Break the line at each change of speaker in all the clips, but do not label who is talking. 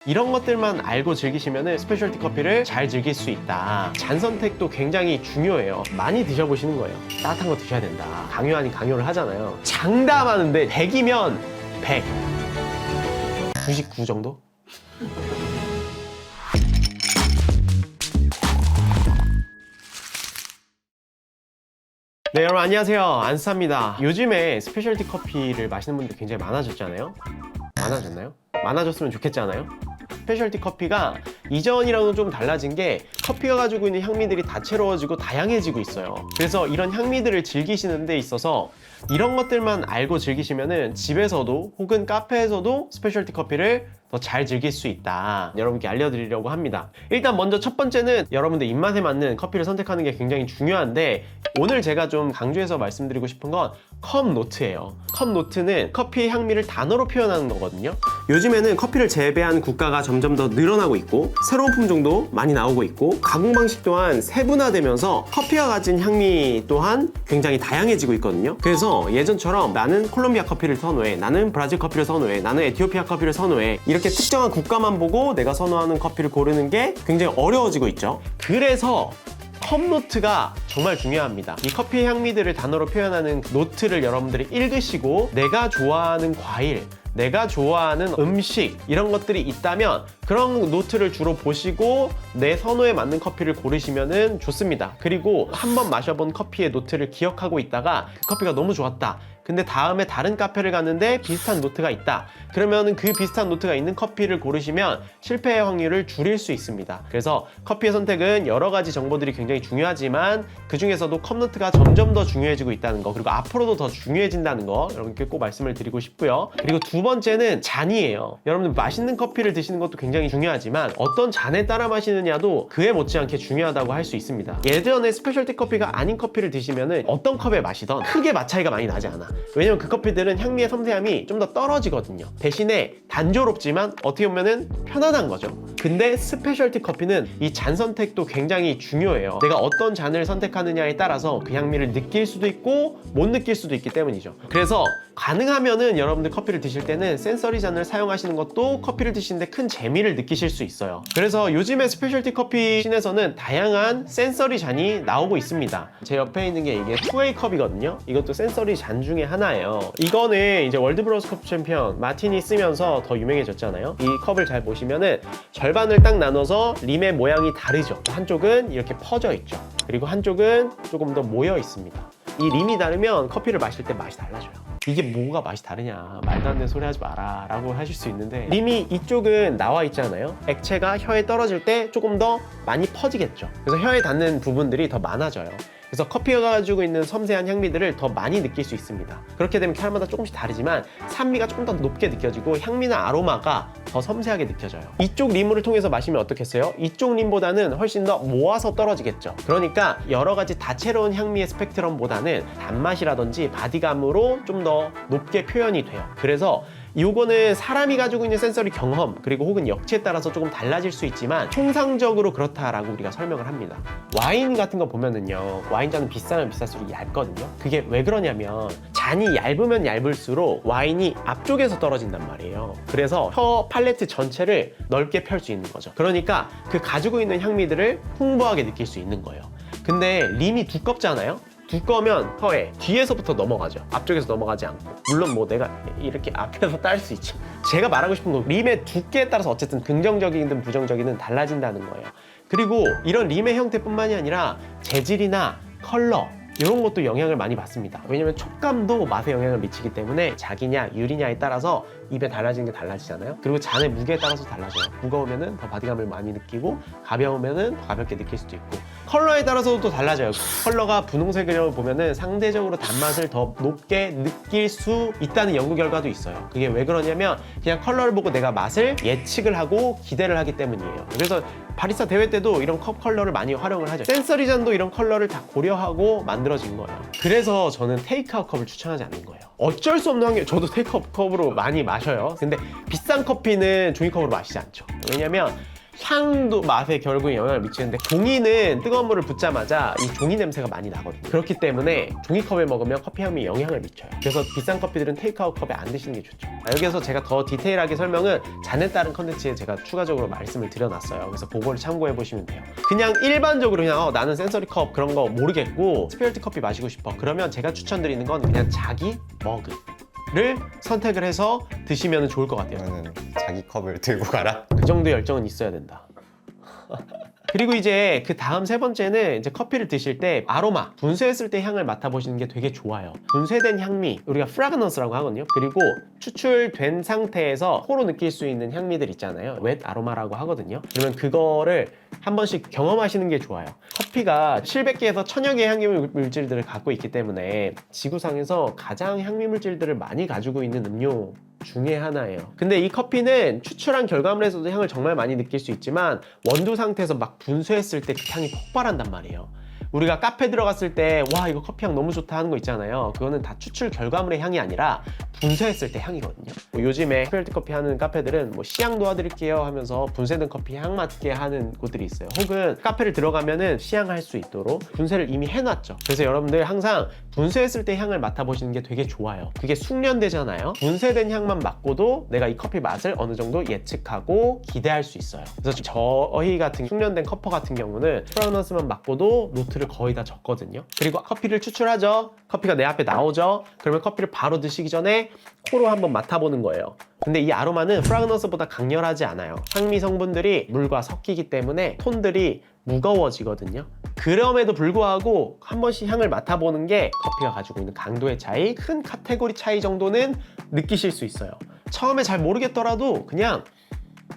이런 것들만 알고 즐기시면 스페셜티 커피를 잘 즐길 수 있다. 잔 선택도 굉장히 중요해요. 많이 드셔보시는 거예요. 따뜻한 거 드셔야 된다. 강요 아닌 강요를 하잖아요. 장담하는데 100이면 100. 99 정도? 네, 여러분 안녕하세요. 안스타입니다. 요즘에 스페셜티 커피를 마시는 분들 굉장히 많아졌잖아요. 많아졌나요? 많아졌으면 좋겠잖아요. 스페셜티 커피가 이전이랑은 좀 달라진 게 커피가 가지고 있는 향미들이 다채로워지고 다양해지고 있어요. 그래서 이런 향미들을 즐기시는 데 있어서 이런 것들만 알고 즐기시면은 집에서도 혹은 카페에서도 스페셜티 커피를 더 잘 즐길 수 있다. 여러분께 알려드리려고 합니다. 일단 먼저 첫 번째는 여러분들 입맛에 맞는 커피를 선택하는 게 굉장히 중요한데, 오늘 제가 좀 강조해서 말씀드리고 싶은 건 컵 노트예요. 컵 노트는 커피의 향미를 단어로 표현하는 거거든요. 요즘에는 커피를 재배하는 국가가 점점 더 늘어나고 있고 새로운 품종도 많이 나오고 있고 가공 방식 또한 세분화되면서 커피가 가진 향미 또한 굉장히 다양해지고 있거든요. 그래서 예전처럼 나는 콜롬비아 커피를 선호해, 나는 브라질 커피를 선호해, 나는 에티오피아 커피를 선호해, 이렇게 특정한 국가만 보고 내가 선호하는 커피를 고르는 게 굉장히 어려워지고 있죠. 그래서 컵 노트가 정말 중요합니다. 이 커피의 향미들을 단어로 표현하는 노트를 여러분들이 읽으시고 내가 좋아하는 과일, 내가 좋아하는 음식, 이런 것들이 있다면 그런 노트를 주로 보시고 내 선호에 맞는 커피를 고르시면 좋습니다. 그리고 한번 마셔본 커피의 노트를 기억하고 있다가 그 커피가 너무 좋았다, 근데 다음에 다른 카페를 갔는데 비슷한 노트가 있다, 그러면 그 비슷한 노트가 있는 커피를 고르시면 실패의 확률을 줄일 수 있습니다. 그래서 커피의 선택은 여러 가지 정보들이 굉장히 중요하지만 그 중에서도 컵 노트가 점점 더 중요해지고 있다는 거, 그리고 앞으로도 더 중요해진다는 거 여러분께 꼭 말씀을 드리고 싶고요. 그리고 두 번째는 잔이에요. 여러분들 맛있는 커피를 드시는 것도 굉장히 중요하지만 어떤 잔에 따라 마시느냐도 그에 못지않게 중요하다고 할 수 있습니다. 예전에 스페셜티 커피가 아닌 커피를 드시면은 어떤 컵에 마시던 크게 맛 차이가 많이 나지 않아. 왜냐면 그 커피들은 향미의 섬세함이 좀 더 떨어지거든요. 대신에 단조롭지만 어떻게 보면은 편안한 거죠. 근데 스페셜티 커피는 이 잔 선택도 굉장히 중요해요. 내가 어떤 잔을 선택하느냐에 따라서 그 향미를 느낄 수도 있고 못 느낄 수도 있기 때문이죠. 그래서 가능하면은 여러분들 커피를 드실 때는 센서리 잔을 사용하시는 것도 커피를 드시는데 큰 재미를 느끼실 수 있어요. 그래서 요즘에 스페셜티 커피 씬에서는 다양한 센서리 잔이 나오고 있습니다. 제 옆에 있는 게 이게 투웨이 컵이거든요. 이것도 센서리 잔 중에 하나예요. 이거는 이제 월드 브로스컵 챔피언 마티니 쓰면서 더 유명해졌잖아요. 이 컵을 잘 보시면은 절반을 딱 나눠서 림의 모양이 다르죠. 한쪽은 이렇게 퍼져 있죠. 그리고 한쪽은 조금 더 모여 있습니다. 이 림이 다르면 커피를 마실 때 맛이 달라져요. 이게 뭐가 맛이 다르냐, 말도 안 되는 소리 하지 마라 라고 하실 수 있는데, 림이 이쪽은 나와 있잖아요. 액체가 혀에 떨어질 때 조금 더 많이 퍼지겠죠. 그래서 혀에 닿는 부분들이 더 많아져요. 그래서 커피가 가지고 있는 섬세한 향미들을 더 많이 느낄 수 있습니다. 그렇게 되면 캐릭마다 조금씩 다르지만 산미가 조금 더 높게 느껴지고 향미나 아로마가 더 섬세하게 느껴져요. 이쪽 림을 통해서 마시면 어떻겠어요? 이쪽 림보다는 훨씬 더 모아서 떨어지겠죠. 그러니까 여러 가지 다채로운 향미의 스펙트럼보다는 단맛이라든지 바디감으로 좀 더 높게 표현이 돼요. 그래서 이거는 사람이 가지고 있는 센서리 경험 그리고 혹은 역치에 따라서 조금 달라질 수 있지만 통상적으로 그렇다라고 우리가 설명을 합니다. 와인 같은 거 보면은요, 와인잔은 비싸면 비쌀수록 얇거든요. 그게 왜 그러냐면 잔이 얇으면 얇을수록 와인이 앞쪽에서 떨어진단 말이에요. 그래서 혀 팔레트 전체를 넓게 펼 수 있는 거죠. 그러니까 그 가지고 있는 향미들을 풍부하게 느낄 수 있는 거예요. 근데 림이 두껍잖아요. 두꺼우면 혀에 뒤에서부터 넘어가죠. 앞쪽에서 넘어가지 않고. 물론 뭐 내가 이렇게 앞에서 딸 수 있죠. 제가 말하고 싶은 건 림의 두께에 따라서 어쨌든 긍정적이든 부정적이든 달라진다는 거예요. 그리고 이런 림의 형태뿐만이 아니라 재질이나 컬러, 이런 것도 영향을 많이 받습니다. 왜냐면 촉감도 맛에 영향을 미치기 때문에 자기냐 유리냐에 따라서 입에 달라지는 게 달라지잖아요. 그리고 잔의 무게에 따라서 달라져요. 무거우면은 더 바디감을 많이 느끼고 가벼우면은 더 가볍게 느낄 수도 있고, 컬러에 따라서도 또 달라져요. 컬러가 분홍색을 보면은 상대적으로 단맛을 더 높게 느낄 수 있다는 연구 결과도 있어요. 그게 왜 그러냐면 그냥 컬러를 보고 내가 맛을 예측을 하고 기대를 하기 때문이에요. 그래서 바리스타 대회 때도 이런 컵 컬러를 많이 활용을 하죠. 센서리 잔도 이런 컬러를 다 고려하고 만들어진 거예요. 그래서 저는 테이크아웃 컵을 추천하지 않는 거예요. 어쩔 수 없는 환경, 저도 테이크아웃 컵으로 많이 마셔요. 근데 비싼 커피는 종이컵으로 마시지 않죠. 왜냐면 향도 맛에 결국에 영향을 미치는데 종이는 뜨거운 물을 붓자마자 이 종이 냄새가 많이 나거든요. 그렇기 때문에 종이컵에 먹으면 커피 향이 영향을 미쳐요. 그래서 비싼 커피들은 테이크아웃 컵에 안 드시는 게 좋죠. 여기서 제가 더 디테일하게 설명은 잔에 따른 컨텐츠에 제가 추가적으로 말씀을 드려놨어요. 그래서 그거를 참고해 보시면 돼요. 그냥 일반적으로 그냥 나는 센서리 컵 그런 거 모르겠고 스페셜티 커피 마시고 싶어. 그러면 제가 추천드리는 건 그냥 자기 머그를 선택을 해서 드시면 좋을 것 같아요.
저는 자기 컵을 들고 가라.
그 정도 열정은 있어야 된다. 그리고 이제 그 다음 세 번째는 이제 커피를 드실 때 아로마, 분쇄했을 때 향을 맡아보시는 게 되게 좋아요. 분쇄된 향미, 우리가 프라그넌스라고 하거든요. 그리고 추출된 상태에서 코로 느낄 수 있는 향미들 있잖아요. 웻 아로마라고 하거든요. 그러면 그거를 한 번씩 경험하시는 게 좋아요. 커피가 700개에서 1000여 개의 향미 물질들을 갖고 있기 때문에 지구상에서 가장 향미 물질들을 많이 가지고 있는 음료 중에 하나예요. 근데 이 커피는 추출한 결과물에서도 향을 정말 많이 느낄 수 있지만 원두 상태에서 막 분쇄했을 때 그 향이 폭발한단 말이에요. 우리가 카페 들어갔을 때 와 이거 커피 향 너무 좋다 하는 거 있잖아요. 그거는 다 추출 결과물의 향이 아니라 분쇄했을 때 향이거든요. 뭐 요즘에 스페셜티 커피 하는 카페들은 뭐 시향 도와드릴게요 하면서 분쇄된 커피 향 맡게 하는 곳들이 있어요. 혹은 카페를 들어가면은 시향할 수 있도록 분쇄를 이미 해놨죠. 그래서 여러분들 항상 분쇄했을 때 향을 맡아보시는 게 되게 좋아요. 그게 숙련되잖아요. 분쇄된 향만 맡고도 내가 이 커피 맛을 어느 정도 예측하고 기대할 수 있어요. 그래서 저희 같은 숙련된 커퍼 같은 경우는 프라그넌스만 맡고도 노트를 거의 다 적거든요. 그리고 커피를 추출하죠. 커피가 내 앞에 나오죠. 그러면 커피를 바로 드시기 전에 코로 한번 맡아보는 거예요. 근데 이 아로마는 프라그넌스보다 강렬하지 않아요. 향미 성분들이 물과 섞이기 때문에 톤들이 무거워지거든요. 그럼에도 불구하고 한 번씩 향을 맡아보는 게 커피가 가지고 있는 강도의 차이, 큰 카테고리 차이 정도는 느끼실 수 있어요. 처음에 잘 모르겠더라도 그냥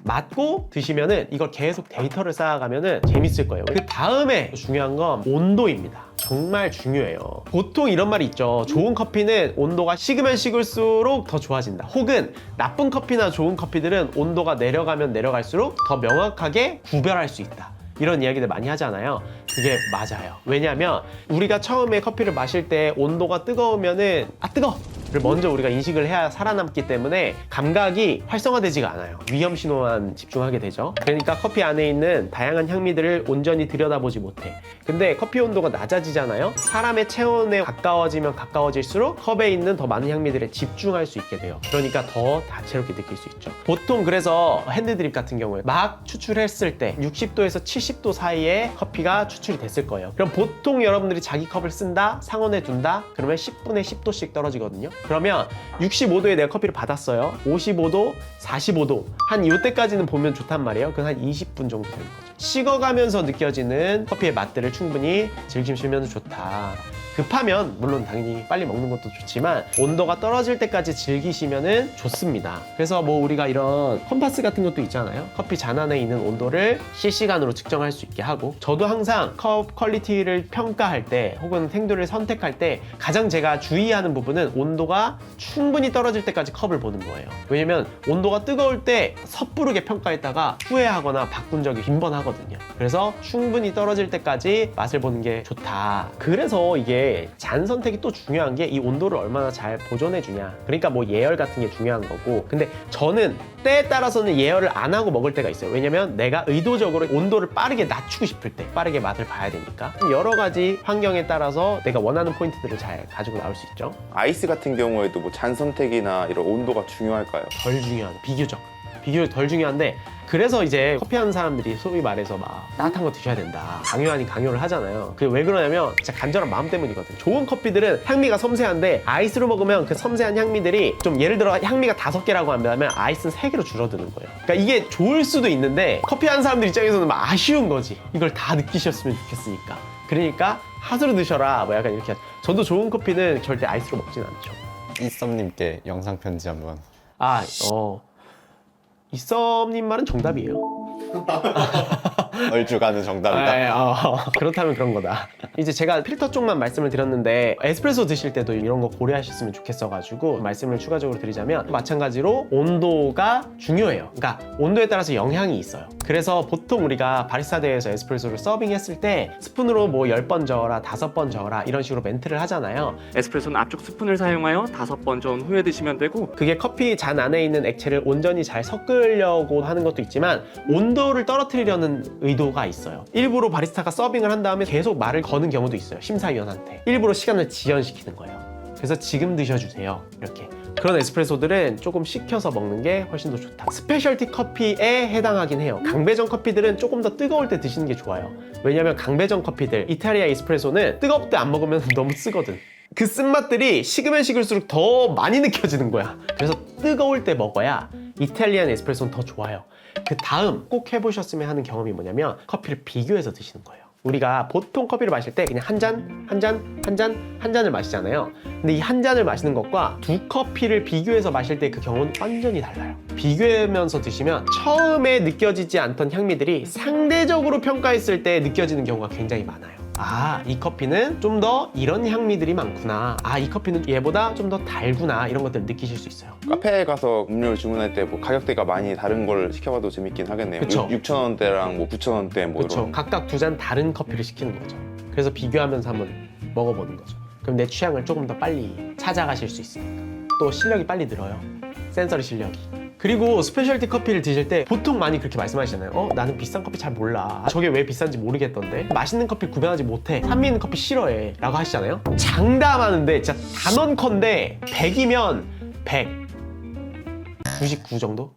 맡고 드시면은 이걸 계속 데이터를 쌓아가면은 재밌을 거예요. 그 다음에 중요한 건 온도입니다. 정말 중요해요. 보통 이런 말이 있죠. 좋은 커피는 온도가 식으면 식을수록 더 좋아진다. 혹은 나쁜 커피나 좋은 커피들은 온도가 내려가면 내려갈수록 더 명확하게 구별할 수 있다. 이런 이야기들 많이 하잖아요. 그게 맞아요. 왜냐하면 우리가 처음에 커피를 마실 때 온도가 뜨거우면은 뜨거워! 를 먼저 우리가 인식을 해야 살아남기 때문에 감각이 활성화되지가 않아요. 위험 신호만 집중하게 되죠. 그러니까 커피 안에 있는 다양한 향미들을 온전히 들여다보지 못해. 근데 커피 온도가 낮아지잖아요. 사람의 체온에 가까워지면 가까워질수록 컵에 있는 더 많은 향미들에 집중할 수 있게 돼요. 그러니까 더 다채롭게 느낄 수 있죠. 보통 그래서 핸드드립 같은 경우에 막 추출했을 때 60도에서 70도 사이에 커피가 추출이 됐을 거예요. 그럼 보통 여러분들이 자기 컵을 쓴다, 상온에 둔다, 그러면 10분에 10도씩 떨어지거든요. 그러면 65도에 내가 커피를 받았어요. 55도, 45도 한 이때까지는 보면 좋단 말이에요. 그건 한 20분 정도 되는 거죠. 식어가면서 느껴지는 커피의 맛들을 충분히 즐기시면 좋다. 급하면 물론 당연히 빨리 먹는 것도 좋지만 온도가 떨어질 때까지 즐기시면은 좋습니다. 그래서 뭐 우리가 이런 컴파스 같은 것도 있잖아요. 커피 잔 안에 있는 온도를 실시간으로 측정할 수 있게 하고, 저도 항상 컵 퀄리티를 평가할 때 혹은 생두를 선택할 때 가장 제가 주의하는 부분은 온도가 충분히 떨어질 때까지 컵을 보는 거예요. 왜냐면 온도가 뜨거울 때 섣부르게 평가했다가 후회하거나 바꾼 적이 빈번하거든요. 그래서 충분히 떨어질 때까지 맛을 보는 게 좋다. 그래서 이게 잔 선택이 또 중요한 게 이 온도를 얼마나 잘 보존해 주냐. 그러니까 뭐 예열 같은 게 중요한 거고, 근데 저는 때에 따라서는 예열을 안 하고 먹을 때가 있어요. 왜냐면 내가 의도적으로 온도를 빠르게 낮추고 싶을 때 빠르게 맛을 봐야 되니까 여러 가지 환경에 따라서 내가 원하는 포인트들을 잘 가지고 나올 수 있죠.
아이스 같은 경우에도 뭐 잔 선택이나 이런 온도가 중요할까요?
덜 중요한, 비교적 덜 중요한데, 그래서 이제 커피 하는 사람들이 소위 말해서 막 따뜻한 거 드셔야 된다, 강요 아닌 강요를 하잖아요. 그게 왜 그러냐면 진짜 간절한 마음 때문이거든. 좋은 커피들은 향미가 섬세한데 아이스로 먹으면 그 섬세한 향미들이 좀, 예를 들어 향미가 5개라고 한다면 아이스는 3개로 줄어드는 거예요. 그러니까 이게 좋을 수도 있는데 커피 하는 사람들 입장에서는 막 아쉬운 거지. 이걸 다 느끼셨으면 좋겠으니까. 그러니까 핫으로 드셔라 뭐 약간 이렇게. 저도 좋은 커피는 절대 아이스로 먹진 않죠.
이썸님께 영상 편지 한번.
이썸님 말은 정답이에요.
얼죽하는 정답이다.
네, 그렇다면 그런 거다. 이제 제가 필터 쪽만 말씀을 드렸는데 에스프레소 드실 때도 이런 거 고려하셨으면 좋겠어가지고 말씀을 추가적으로 드리자면 마찬가지로 온도가 중요해요. 그러니까 온도에 따라서 영향이 있어요. 그래서 보통 우리가 바리스타 대회에서 에스프레소를 서빙했을 때 스푼으로 뭐 10번 저어라, 5번 저어라 이런 식으로 멘트를 하잖아요.
에스프레소는 앞쪽 스푼을 사용하여 5번 저은 후에 드시면 되고,
그게 커피 잔 안에 있는 액체를 온전히 잘 섞으려고 하는 것도 있지만 온도를 떨어뜨리려는 의도가 있어요. 일부러 바리스타가 서빙을 한 다음에 계속 말을 거는 경우도 있어요. 심사위원한테 일부러 시간을 지연시키는 거예요. 그래서 지금 드셔주세요 이렇게. 그런 에스프레소들은 조금 식혀서 먹는 게 훨씬 더 좋다. 스페셜티 커피에 해당하긴 해요. 강배전 커피들은 조금 더 뜨거울 때 드시는 게 좋아요. 왜냐면 강배전 커피들, 이탈리아 에스프레소는 뜨겁을 때 안 먹으면 너무 쓰거든. 그 쓴맛들이 식으면 식을수록 더 많이 느껴지는 거야. 그래서 뜨거울 때 먹어야 이탈리안 에스프레소는 더 좋아요. 그 다음 꼭 해보셨으면 하는 경험이 뭐냐면 커피를 비교해서 드시는 거예요. 우리가 보통 커피를 마실 때 그냥 한 잔을 마시잖아요. 근데 이 한 잔을 마시는 것과 두 커피를 비교해서 마실 때 그 경우는 완전히 달라요. 비교하면서 드시면 처음에 느껴지지 않던 향미들이 상대적으로 평가했을 때 느껴지는 경우가 굉장히 많아요. 아, 이 커피는 좀 더 이런 향미들이 많구나. 아, 이 커피는 얘보다 좀 더 달구나. 이런 것들을 느끼실 수 있어요.
카페에 가서 음료를 주문할 때 뭐 가격대가 많이 다른 걸 시켜봐도 재밌긴 하겠네요.
그쵸.
6,000원대랑 뭐 9,000원대 뭐
그렇죠.
이런.
각각 두 잔 다른 커피를 시키는 거죠. 그래서 비교하면서 한번 먹어보는 거죠. 그럼 내 취향을 조금 더 빨리 찾아가실 수 있으니까. 또 실력이 빨리 늘어요. 센서리 실력이. 그리고 스페셜티 커피를 드실 때 보통 많이 그렇게 말씀하시잖아요. 나는 비싼 커피 잘 몰라. 저게 왜 비싼지 모르겠던데. 맛있는 커피 구별하지 못해. 산미 있는 커피 싫어해. 라고 하시잖아요. 장담하는데 진짜 단언컨대 100이면 100. 99 정도?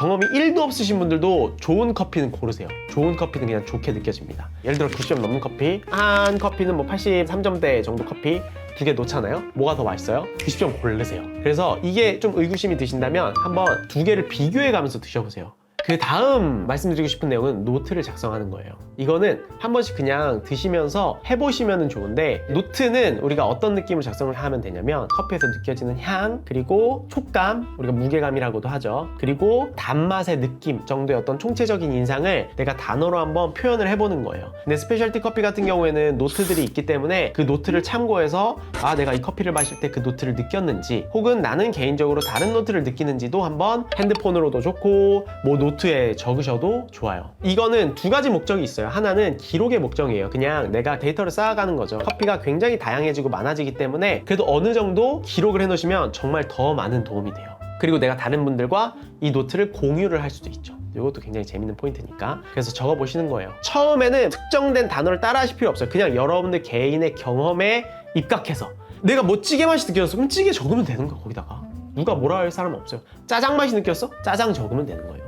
경험이 1도 없으신 분들도 좋은 커피는 고르세요. 좋은 커피는 그냥 좋게 느껴집니다. 예를 들어 90점 넘는 커피, 한 커피는 뭐 83점대 정도 커피 두 개 놓잖아요. 뭐가 더 맛있어요? 90점 고르세요. 그래서 이게 좀 의구심이 드신다면 한번 두 개를 비교해 가면서 드셔보세요. 그 다음 말씀드리고 싶은 내용은 노트를 작성하는 거예요. 이거는 한 번씩 그냥 드시면서 해보시면 좋은데, 노트는 우리가 어떤 느낌을 작성을 하면 되냐면 커피에서 느껴지는 향, 그리고 촉감, 우리가 무게감이라고도 하죠. 그리고 단맛의 느낌 정도의 어떤 총체적인 인상을 내가 단어로 한번 표현을 해보는 거예요. 근데 스페셜티 커피 같은 경우에는 노트들이 있기 때문에 그 노트를 참고해서 내가 이 커피를 마실 때 그 노트를 느꼈는지, 혹은 나는 개인적으로 다른 노트를 느끼는지도 한번 핸드폰으로도 좋고 뭐 노트에 적으셔도 좋아요. 이거는 두 가지 목적이 있어요. 하나는 기록의 목적이에요. 그냥 내가 데이터를 쌓아가는 거죠. 커피가 굉장히 다양해지고 많아지기 때문에 그래도 어느 정도 기록을 해놓으시면 정말 더 많은 도움이 돼요. 그리고 내가 다른 분들과 이 노트를 공유를 할 수도 있죠. 이것도 굉장히 재밌는 포인트니까. 그래서 적어보시는 거예요. 처음에는 특정된 단어를 따라 하실 필요 없어요. 그냥 여러분들 개인의 경험에 입각해서 내가 뭐 찌개 맛이 느껴졌어? 그럼 찌개 적으면 되는 거야. 거기다가 누가 뭐라 할 사람은 없어요. 짜장 맛이 느꼈어? 짜장 적으면 되는 거예요.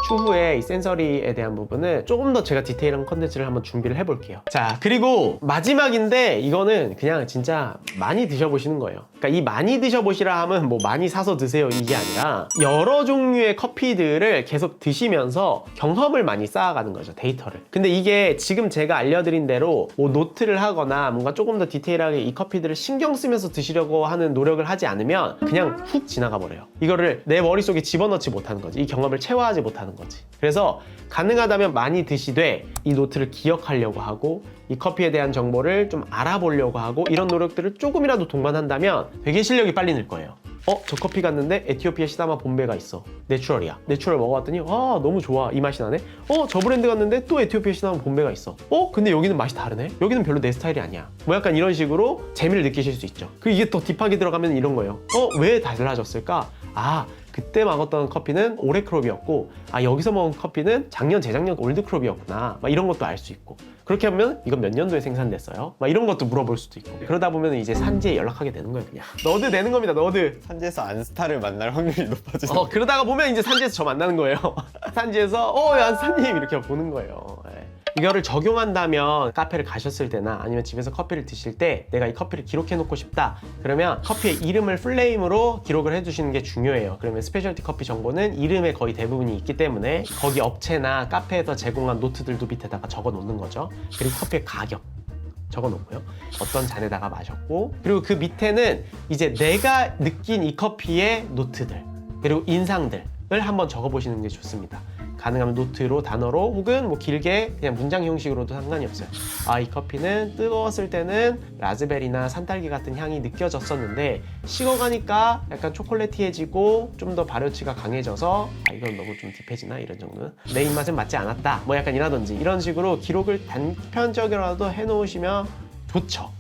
추후에 이 센서리에 대한 부분은 조금 더 제가 디테일한 컨텐츠를 한번 준비를 해볼게요. 자, 그리고 마지막인데 이거는 그냥 진짜 많이 드셔보시는 거예요. 그러니까 이 많이 드셔보시라 하면 뭐 많이 사서 드세요 이게 아니라 여러 종류의 커피들을 계속 드시면서 경험을 많이 쌓아가는 거죠. 데이터를. 근데 이게 지금 제가 알려드린 대로 뭐 노트를 하거나 뭔가 조금 더 디테일하게 이 커피들을 신경 쓰면서 드시려고 하는 노력을 하지 않으면 그냥 훅 지나가 버려요. 이거를 내 머릿속에 집어넣지 못하는 거지. 이 경험을 체화하지 못하는 거지. 그래서 가능하다면 많이 드시되 이 노트를 기억하려고 하고 이 커피에 대한 정보를 좀 알아보려고 하고 이런 노력들을 조금이라도 동반한다면 되게 실력이 빨리 늘 거예요. 저 커피 갔는데 에티오피아 시다마 본베가 있어. 내추럴이야. 내추럴 먹어봤더니 너무 좋아. 이 맛이 나네. 저 브랜드 갔는데 또 에티오피아 시다마 본베가 있어. 근데 여기는 맛이 다르네. 여기는 별로 내 스타일이 아니야. 뭐 약간 이런 식으로 재미를 느끼실 수 있죠. 그리고 이게 또 딥하게 들어가면 이런 거예요. 왜 달라졌을까? 그때 먹었던 커피는 오레크롭이었고 여기서 먹은 커피는 작년 재작년 올드크롭이었구나. 막 이런 것도 알 수 있고, 그렇게 하면 이건 몇 년도에 생산됐어요? 막 이런 것도 물어볼 수도 있고, 그러다 보면 이제 산지에 연락하게 되는 거예요. 그냥 너드 되는 겁니다. 너드.
산지에서 안스타를 만날 확률이 높아지죠.
그러다가 보면 이제 산지에서 저 만나는 거예요. 산지에서 안스타님 이렇게 보는 거예요. 이거를 적용한다면 카페를 가셨을 때나 아니면 집에서 커피를 드실 때 내가 이 커피를 기록해 놓고 싶다 그러면 커피의 이름을 풀네임으로 기록을 해두시는 게 중요해요. 그러면 스페셜티 커피 정보는 이름에 거의 대부분이 있기 때문에 거기 업체나 카페에서 제공한 노트들도 밑에다가 적어 놓는 거죠. 그리고 커피의 가격 적어 놓고요. 어떤 잔에다가 마셨고, 그리고 그 밑에는 이제 내가 느낀 이 커피의 노트들 그리고 인상들을 한번 적어 보시는 게 좋습니다. 가능하면 노트로, 단어로, 혹은 뭐 길게 그냥 문장 형식으로도 상관이 없어요. 아, 이 커피는 뜨거웠을 때는 라즈베리나 산딸기 같은 향이 느껴졌었는데 식어가니까 약간 초콜릿티해지고 좀 더 발효치가 강해져서 아, 이건 너무 좀 딥해지나 이런 정도는 내 입맛엔 맞지 않았다 뭐 약간 이라든지 이런 식으로 기록을 단편적이라도 해놓으시면 좋죠.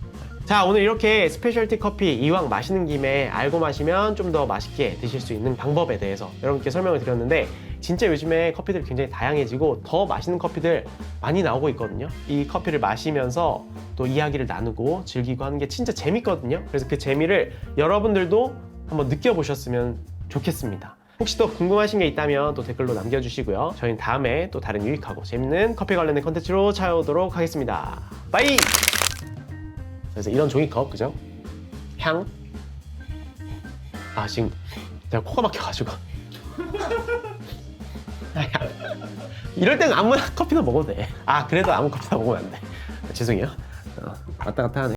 자, 오늘 이렇게 스페셜티 커피 이왕 마시는 김에 알고 마시면 좀 더 맛있게 드실 수 있는 방법에 대해서 여러분께 설명을 드렸는데 진짜 요즘에 커피들이 굉장히 다양해지고 더 맛있는 커피들 많이 나오고 있거든요. 이 커피를 마시면서 또 이야기를 나누고 즐기고 하는 게 진짜 재밌거든요. 그래서 그 재미를 여러분들도 한번 느껴보셨으면 좋겠습니다. 혹시 또 궁금하신 게 있다면 또 댓글로 남겨주시고요. 저희는 다음에 또 다른 유익하고 재밌는 커피 관련된 컨텐츠로 찾아오도록 하겠습니다. 빠이! 그래서 이런 종이컵, 그죠? 향. 아, 지금 내가 코가 막혀가지고. 이럴 땐 아무나 커피나 먹어도 돼. 아, 그래도 아무 커피나 먹으면 안 돼. 죄송해요. 왔다 갔다 하네.